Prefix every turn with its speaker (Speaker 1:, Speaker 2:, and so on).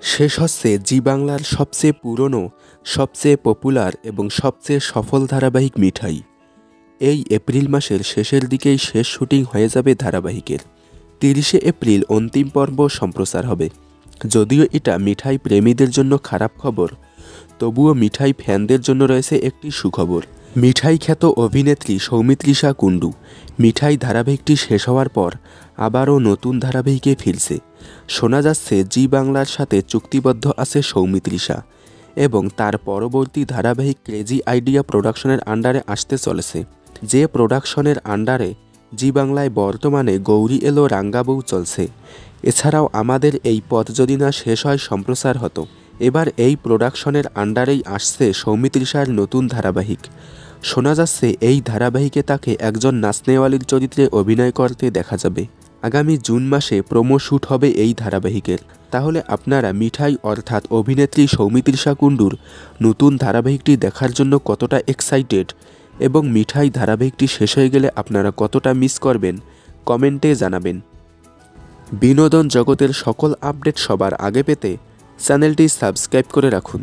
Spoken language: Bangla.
Speaker 1: শেষ হচ্ছে জি বাংলার সবচেয়ে পুরনো, সবচেয়ে পপুলার এবং সবচেয়ে সফল ধারাবাহিক মিঠাই। এই এপ্রিল মাসের শেষের দিকেই শেষ শুটিং হয়ে যাবে ধারাবাহিকের। 30শে এপ্রিল অন্তিম পর্ব সম্প্রচার হবে। যদিও এটা মিঠাই প্রেমীদের জন্য খারাপ খবর, তবুও মিঠাই ফ্যানদের জন্য রয়েছে একটি সুখবর। মিঠাই খ্যাত অভিনেত্রী সৌমিত্রিষা কুণ্ডু মিঠাই ধারাবাহিকটি শেষ হওয়ার পর আবারও নতুন ধারাবাহিকে ফিরছে। শোনা যাচ্ছে জি বাংলার সাথে চুক্তিবদ্ধ আছে সৌমিত্রিষা এবং তার পরবর্তী ধারাবাহিক ক্রেজি আইডিয়া প্রোডাকশনের আন্ডারে আসতে চলেছে। যে প্রোডাকশনের আন্ডারে জি বাংলায় বর্তমানে গৌরী এলো রাঙ্গাবউ চলছে। এছাড়াও আমাদের এই পথ যদি না শেষ হয় সম্প্রচার হতো। এবার এই প্রোডাকশনের আন্ডারেই আসছে সৌমিত্রিষার নতুন ধারাবাহিক। শোনা যাচ্ছে এই ধারাবাহিকে তাকে একজন নাচনেওয়ালির চরিত্রে অভিনয় করতে দেখা যাবে। আগামী জুন মাসে প্রোমো শ্যুট হবে এই ধারাবাহিকের। তাহলে আপনারা মিঠাই অর্থাৎ অভিনেত্রী সৌমিত্রিষা কুণ্ডুর নতুন ধারাবাহিকটি দেখার জন্য কতটা এক্সাইটেড এবং মিঠাই ধারাবাহিকটি শেষ হয়ে গেলে আপনারা কতটা মিস করবেন কমেন্টে জানাবেন। বিনোদন জগতের সকল আপডেট সবার আগে পেতে চ্যানেলটি সাবস্ক্রাইব করে রাখুন।